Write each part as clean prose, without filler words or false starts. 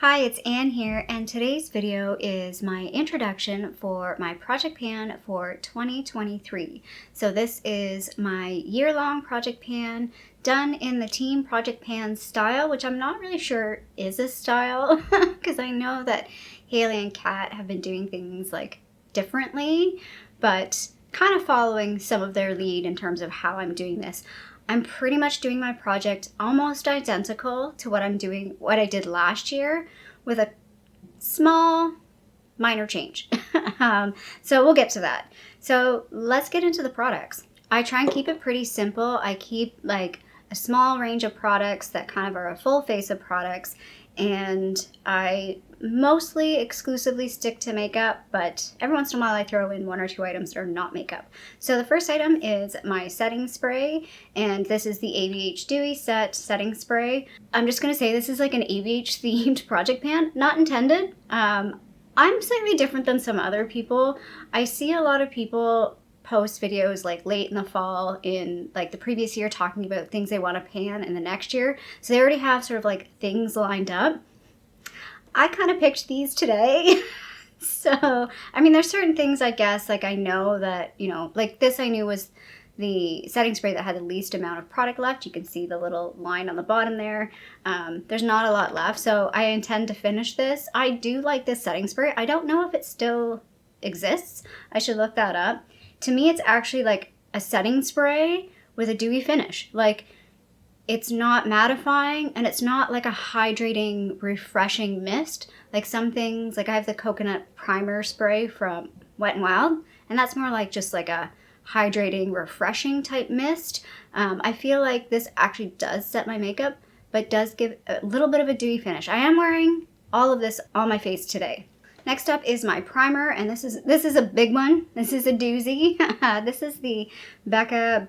Hi, it's Anne here, and today's video is my introduction for my project pan for 2023. So this is my year-long project pan done in the Team Project Pan style, which I'm not really sure is a style because I know that Haley and Kat have been doing things like differently, but kind of following some of their lead in terms of how I'm doing this. I'm pretty much doing my project almost identical to what I did last year, with a small minor change. So we'll get to that. So let's get into the products. I try and keep it pretty simple. I keep like a small range of products that kind of are a full face of products, and I mostly exclusively stick to makeup, but every once in a while I throw in one or two items that are not makeup. So the first item is my setting spray, and this is the ABH Dewy Set Setting Spray. I'm just going to say this is like an ABH themed project pan, not intended. I'm slightly different than some other people. I see a lot of people post videos like late in the fall in like the previous year talking about things they want to pan in the next year. So they already have sort of like things lined up. I kind of picked these today. So, I mean, there's certain things, I guess, like I know that, you know, like this I knew was the setting spray that had the least amount of product left. You can see the little line on the bottom there. There's not a lot left, so I intend to finish this. I do like this setting spray. I don't know if it still exists. I should look that up. To me, it's actually like a setting spray with a dewy finish. Like, it's not mattifying, and it's not like a hydrating, refreshing mist. Like some things, like I have the coconut primer spray from Wet n Wild, and that's more like just like a hydrating, refreshing type mist. I feel like this actually does set my makeup, but does give a little bit of a dewy finish. I am wearing all of this on my face today. Next up is my primer, and this is a big one. This is a doozy. This is the Becca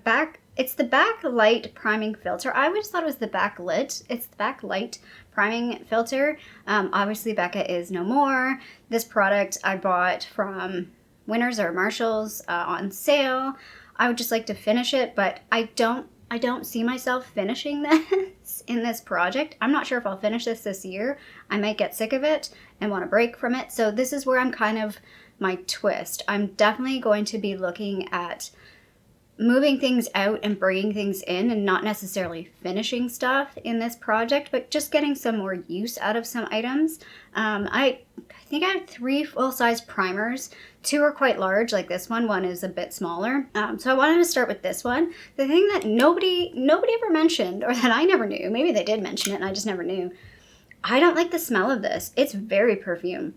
It's the Backlight Priming Filter. I always thought it was the Backlit. It's the Backlight Priming Filter. Obviously, Becca is no more. This product I bought from Winners or Marshalls on sale. I would just like to finish it, but I don't see myself finishing this in this project. I'm not sure if I'll finish this year. I might get sick of it and want to break from it. So this is where I'm kind of my twist. I'm definitely going to be looking at moving things out and bringing things in, and not necessarily finishing stuff in this project, but just getting some more use out of some items. I think I have 3 full-size primers. 2 are quite large, like this one. One is a bit smaller. So I wanted to start with this one. The thing that nobody ever mentioned, or that I never knew, maybe they did mention it and I just never knew, I don't like the smell of this. It's very perfumed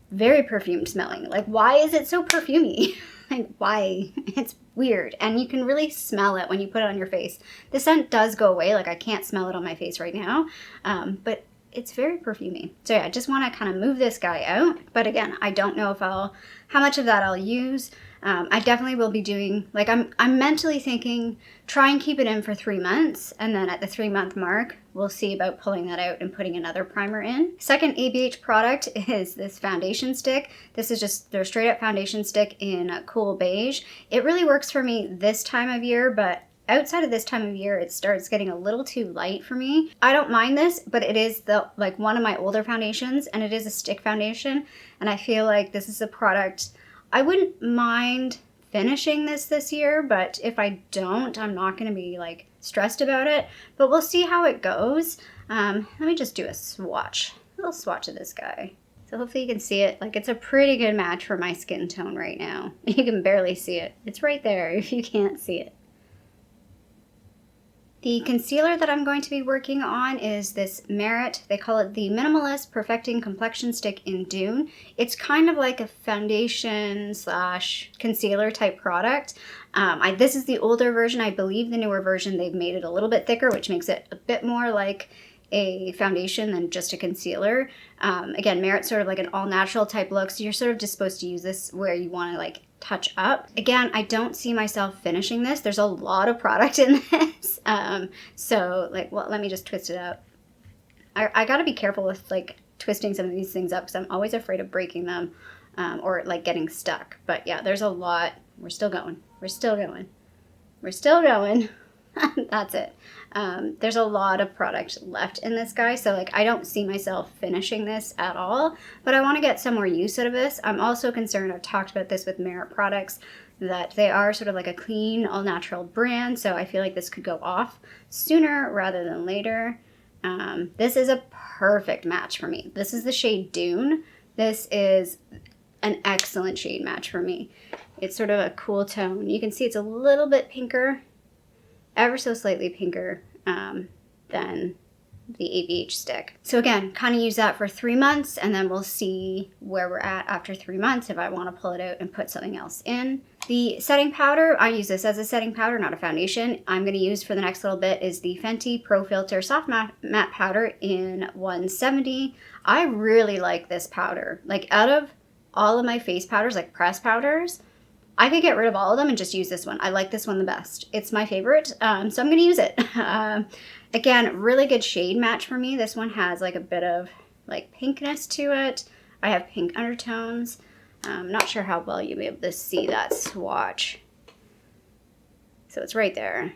smelling. Like, why is it so perfumey? Like, why? It's weird. And you can really smell it when you put it on your face. The scent does go away. Like, I can't smell it on my face right now. But it's very perfumey. So yeah, I just want to kind of move this guy out. But again, I don't know how much of that I'll use. I definitely will be doing, like, I'm mentally thinking, try and keep it in for 3 months, and then at the 3-month mark, we'll see about pulling that out and putting another primer in. Second ABH product is this foundation stick. This is just their straight up foundation stick in Kohl Beige. It really works for me this time of year, but outside of this time of year, it starts getting a little too light for me. I don't mind this, but it is like one of my older foundations, and it is a stick foundation, and I feel like this is a product I wouldn't mind finishing this year, but if I don't, I'm not going to be like stressed about it, but we'll see how it goes. Let me just do a little swatch of this guy. So hopefully you can see it. Like, it's a pretty good match for my skin tone right now. You can barely see it. It's right there if you can't see it. The concealer that I'm going to be working on is this Merit. They call it the Minimalist Perfecting Complexion Stick in Dune. It's kind of like a foundation / concealer type product. This is the older version. I believe the newer version, they've made it a little bit thicker, which makes it a bit more like a foundation than just a concealer. Again, Merit's sort of like an all-natural type look, so you're sort of just supposed to use this where you want to like touch up. Again, I don't see myself finishing this. There's a lot of product in this. So like, well, let me just twist it up. I gotta be careful with like twisting some of these things up because I'm always afraid of breaking them or like getting stuck. But yeah, there's a lot. We're still going. That's it. There's a lot of product left in this guy, so like I don't see myself finishing this at all, but I want to get some more use out of this. I'm also concerned, I've talked about this with Merit products, that they are sort of like a clean, all-natural brand, so I feel like this could go off sooner rather than later. This is a perfect match for me. This is the shade Dune. This is an excellent shade match for me. It's sort of a cool tone. You can see it's a little bit pinker, ever so slightly pinker than the ABH stick. So again, kind of use that for 3 months, and then we'll see where we're at after 3 months if I want to pull it out and put something else in. The setting powder, I use this as a setting powder, not a foundation. I'm going to use for the next little bit is the Fenty Pro Filt'r Soft Matte Powder in 170. I really like this powder. Like out of all of my face powders, like press powders, I could get rid of all of them and just use this one. I like this one the best. It's my favorite, so I'm going to use it. Again, really good shade match for me. This one has like a bit of like pinkness to it. I have pink undertones. I'm not sure how well you'll be able to see that swatch. So it's right there.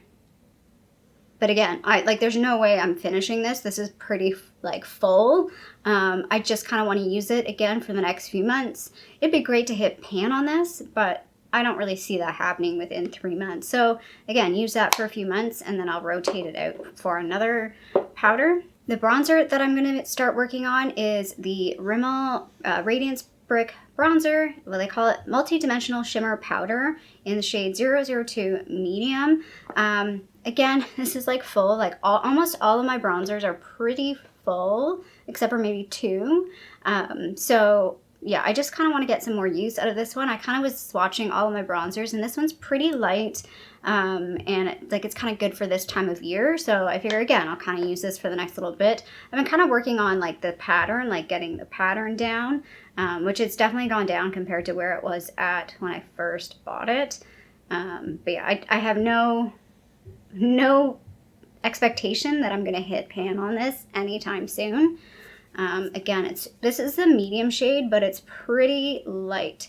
But again, there's no way I'm finishing this. This is pretty like full. I just kind of want to use it again for the next few months. It'd be great to hit pan on this, but I don't really see that happening within 3 months. So again, use that for a few months and then I'll rotate it out for another powder. The bronzer that I'm going to start working on is the Rimmel Radiance Brick Bronzer. Well, they call it Multi-Dimensional Shimmer Powder in the shade 002 Medium. Again, this is like full, like almost all of my bronzers are pretty full, except for maybe 2. So yeah, I just kind of want to get some more use out of this one. I kind of was swatching all of my bronzers, and this one's pretty light, and it's kind of good for this time of year. So I figure, again, I'll kind of use this for the next little bit. I've been kind of working on like the pattern, like getting the pattern down, which it's definitely gone down compared to where it was at when I first bought it. But yeah, I have no expectation that I'm going to hit pan on this anytime soon. Again, this is the medium shade, but it's pretty light.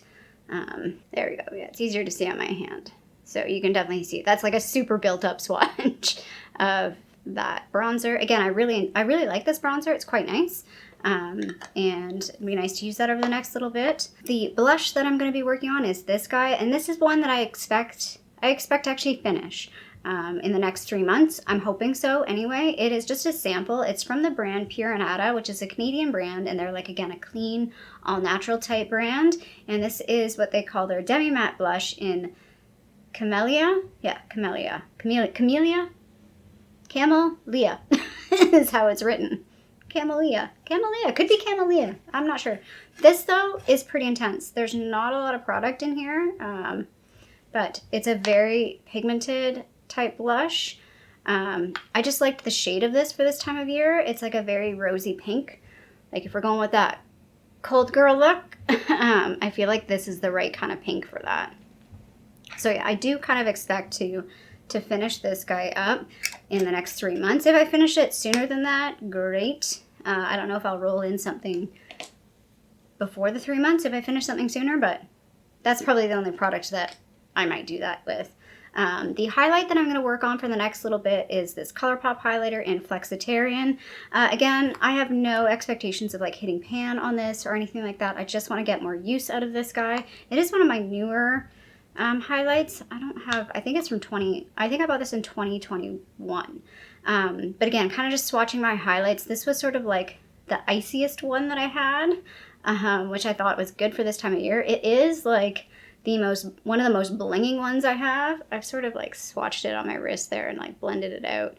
There we go. Yeah, it's easier to see on my hand. So you can definitely see that's like a super built up swatch of that bronzer. Again, I really like this bronzer. It's quite nice. And it'd be nice to use that over the next little bit. The blush that I'm going to be working on is this guy, and this is one that I expect to actually finish. In the next 3 months. I'm hoping so anyway. It is just a sample. It's from the brand Pure Anada, which is a Canadian brand, and they're like, again, a clean, all-natural type brand. And this is what they call their demi-matte blush in Camellia. Yeah, Camellia. Camellia is how it's written. Camellia. Could be Camellia. I'm not sure. This, though, is pretty intense. There's not a lot of product in here, but it's a very pigmented type blush. I just liked the shade of this for this time of year. It's like a very rosy pink. Like if we're going with that cold girl look, I feel like this is the right kind of pink for that. So yeah, I do kind of expect to finish this guy up in the next 3 months. If I finish it sooner than that, great. I don't know if I'll roll in something before the 3 months if I finish something sooner, but that's probably the only product that I might do that with. The highlight that I'm going to work on for the next little bit is this Colourpop highlighter in Flexatarian. Again, I have no expectations of like hitting pan on this or anything like that. I just want to get more use out of this guy. It is one of my newer highlights. I think it's from I think I bought this in 2021. But again, kind of just swatching my highlights. This was sort of like the iciest one that I had, which I thought was good for this time of year. It is like one of the most blinging ones I have. I've sort of like swatched it on my wrist there and like blended it out.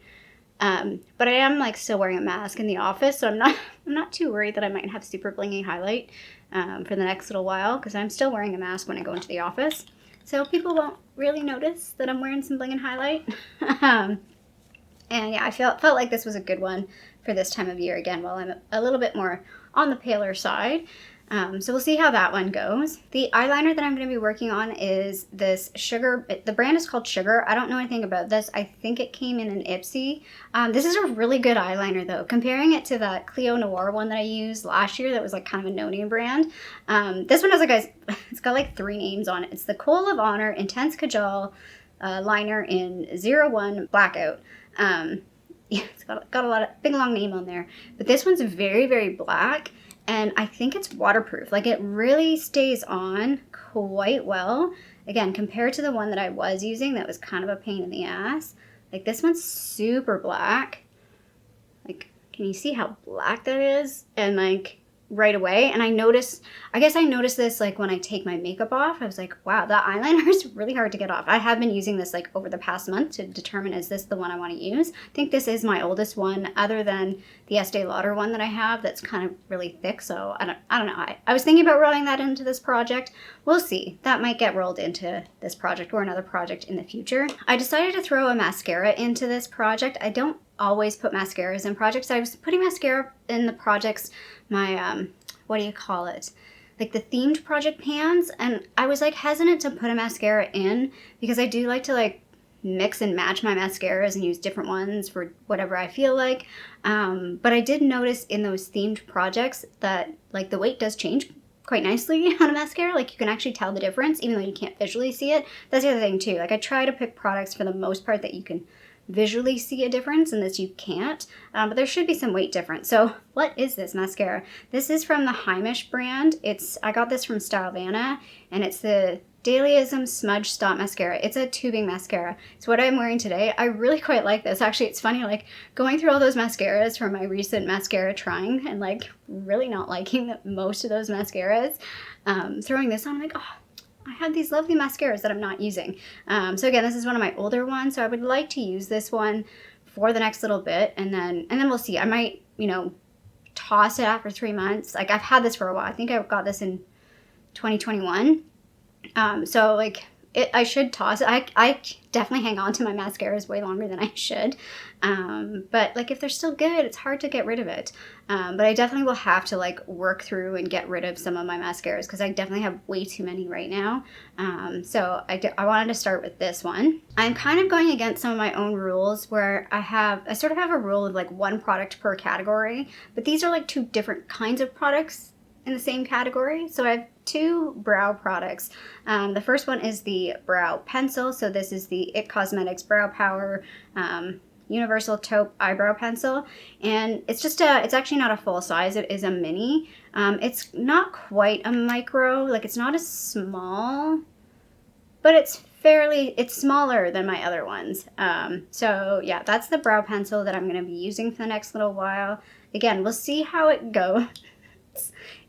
But I am like still wearing a mask in the office, so I'm not too worried that I might have super blingy highlight for the next little while, because I'm still wearing a mask when I go into the office. So people won't really notice that I'm wearing some bling and highlight. And yeah, I felt like this was a good one for this time of year again, while I'm a little bit more on the paler side. So we'll see how that one goes. The eyeliner that I'm going to be working on is this Sugar. The brand is called Sugar. I don't know anything about this. I think it came in an Ipsy. This is a really good eyeliner though. Comparing it to that Cleo Noir one that I used last year that was like kind of a no-name brand. This one has like it's got like 3 names on it. It's the Kohl of Honor, Intense Kajal, liner in 01 Blackout. Yeah, it's got a lot of big long name on there, but this one's very, very black, and I think it's waterproof. Like, it really stays on quite well. Again, compared to the one that I was using that was kind of a pain in the ass. Like, this one's super black. Like, can you see how black that is? And like, right away. And I guess I noticed this like when I take my makeup off. I was like, wow, that eyeliner is really hard to get off. I have been using this like over the past month to determine, is this the one I want to use? I think this is my oldest one, other than the Estee Lauder one that I have that's kind of really thick. So I don't know. I was thinking about rolling that into this project. We'll see. That might get rolled into this project or another project in the future. I decided to throw a mascara into this project. I don't always put mascaras in projects. I was putting mascara in the projects, my what do you call it, like the themed project pans, and I was like hesitant to put a mascara in because I do like to like mix and match my mascaras and use different ones for whatever I feel like, but I did notice in those themed projects that like the weight does change quite nicely on a mascara. Like, you can actually tell the difference even though you can't visually see it. That's the other thing too. Like, I try to pick products for the most part that you can visually see a difference, and this you can't, but there should be some weight difference. So what is this mascara? This is from the Heimish brand. I got this from Stylevana, and it's the Dailism Smudge Stop Mascara. It's a tubing mascara. It's what I'm wearing today. I really quite like this. Actually, it's funny, like going through all those mascaras from my recent mascara trying and like really not liking most of those mascaras. Throwing this on, I'm like, oh, I have these lovely mascaras that I'm not using. So again, this is one of my older ones, so I would like to use this one for the next little bit, and then we'll see. I might, toss it after 3 months. Like, I've had this for a while. I think I got this in 2021. So like, I should toss it. I definitely hang on to my mascaras way longer than I should. But like, if they're still good, it's hard to get rid of it. But I definitely will have to like work through and get rid of some of my mascaras because I definitely have way too many right now. So I wanted to start with this one. I'm kind of going against some of my own rules where I sort of have a rule of like one product per category, but these are like two different kinds of products in the same category. So I have two brow products. The first one is the brow pencil. So this is the IT Cosmetics Brow Power Universal Taupe Eyebrow Pencil. And it's actually not a full size. It is a mini. It's not quite a micro. Like, it's not as small, but it's smaller than my other ones. So yeah, that's the brow pencil that I'm going to be using for the next little while. Again, we'll see how it goes.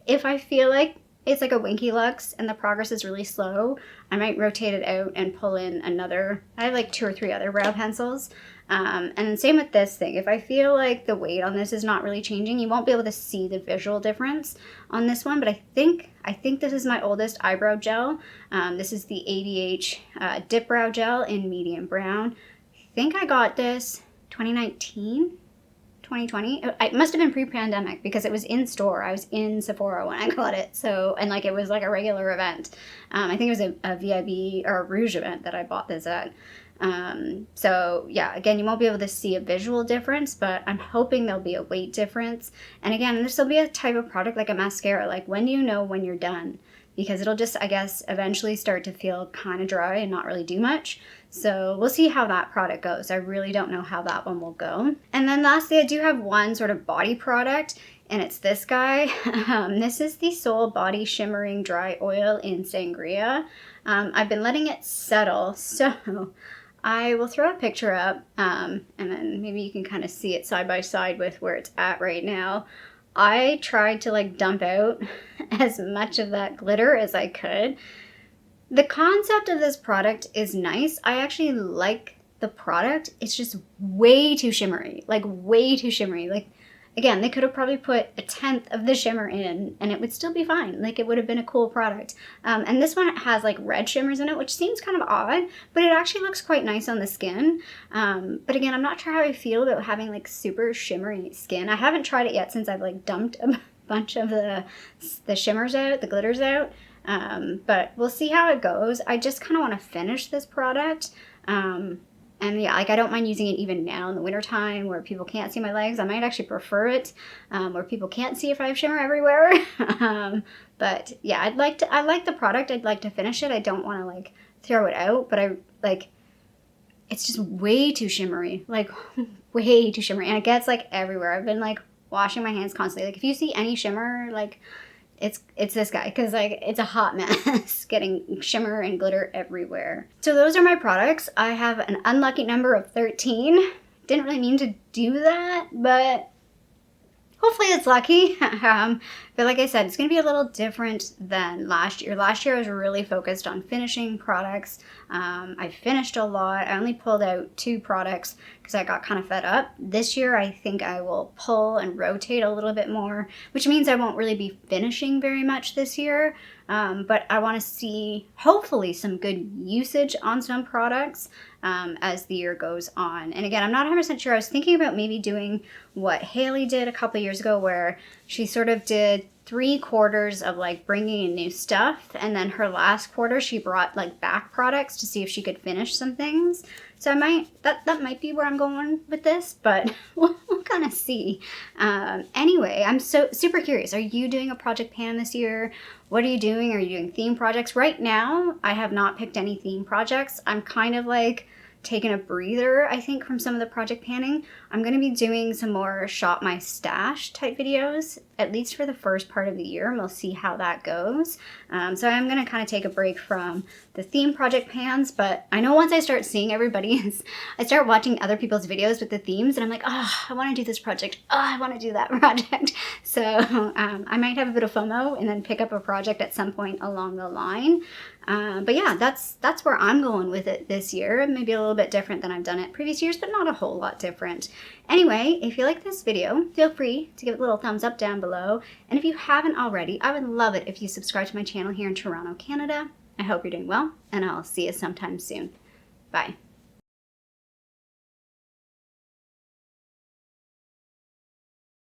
If I feel like it's like a Winky Lux and the progress is really slow, I might rotate it out and pull in another. I have like 2 or 3 other brow pencils. And then same with this thing. If I feel like the weight on this is not really changing, you won't be able to see the visual difference on this one, but I think this is my oldest eyebrow gel. This is the ABH Dipbrow Gel in medium brown. I think I got this 2019. 2020. It must have been pre-pandemic because it was in store. I was in Sephora when I got it. So, and like, it was like a regular event. I think it was a VIB or a Rouge event that I bought this at. So yeah, again, you won't be able to see a visual difference, but I'm hoping there'll be a weight difference. And again, this will be a type of product like a mascara. Like, when do you know when you're done? Because it'll just, I guess, eventually start to feel kind of dry and not really do much. So we'll see how that product goes. I really don't know how that one will go. And then lastly, I do have one sort of body product, and it's this guy. This is the Soul Body Shimmering Dry Oil in Sangria. I've been letting it settle, so I will throw a picture up, and then maybe you can kind of see it side by side with where it's at right now. I tried to like dump out as much of that glitter as I could. The concept of this product is nice. I actually like the product. It's just way too shimmery, like way too shimmery. Like, again, they could have probably put 1/10 of the shimmer in and it would still be fine. Like, it would have been a cool product. And this one has like red shimmers in it, which seems kind of odd, but it actually looks quite nice on the skin. But again, I'm not sure how I feel about having like super shimmery skin. I haven't tried it yet since I've like dumped a bunch of the shimmers out, the glitters out. But we'll see how it goes. I just kind of want to finish this product. And yeah, like, I don't mind using it even now in the wintertime where people can't see my legs. I might actually prefer it where people can't see if I have shimmer everywhere. But yeah, I like the product. I'd like to finish it. I don't want to like throw it out, but I like, it's just way too shimmery, like way too shimmery, and it gets like everywhere. I've been like washing my hands constantly. Like if you see any shimmer, like it's this guy, because like it's a hot mess getting shimmer and glitter everywhere. So those are my products. I have an unlucky number of 13. Didn't really mean to do that, but hopefully it's lucky. But like I said, it's going to be a little different than last year. Last year I was really focused on finishing products. I finished a lot. I only pulled out 2 products because I got kind of fed up. This year I think I will pull and rotate a little bit more, which means I won't really be finishing very much this year. But I want to see hopefully some good usage on some products as the year goes on. And again, I'm not 100% sure. I was thinking about maybe doing what Haley did a couple years ago, where she sort of did 3 quarters of like bringing in new stuff, and then her last quarter she brought like back products to see if she could finish some things. So I might, that might be where I'm going with this, but we'll kind of see. Anyway, I'm so super curious. Are you doing a project pan this year? What are you doing? Are you doing theme projects? Right now, I have not picked any theme projects. I'm kind of like taking a breather, I think, from some of the project panning. I'm going to be doing some more shop my stash type videos, at least for the first part of the year, and we'll see how that goes. So I'm going to kind of take a break from the theme project pans, but I know once I start seeing everybody's, I start watching other people's videos with the themes, and I'm like, oh, I want to do this project. Oh, I want to do that project. So I might have a bit of FOMO and then pick up a project at some point along the line. But yeah, that's where I'm going with it this year. Maybe a little bit different than I've done it previous years, but not a whole lot different. Anyway, if you like this video, feel free to give it a little thumbs up down below. And if you haven't already, I would love it if you subscribe to my channel here in Toronto, Canada. I hope you're doing well, and I'll see you sometime soon. Bye.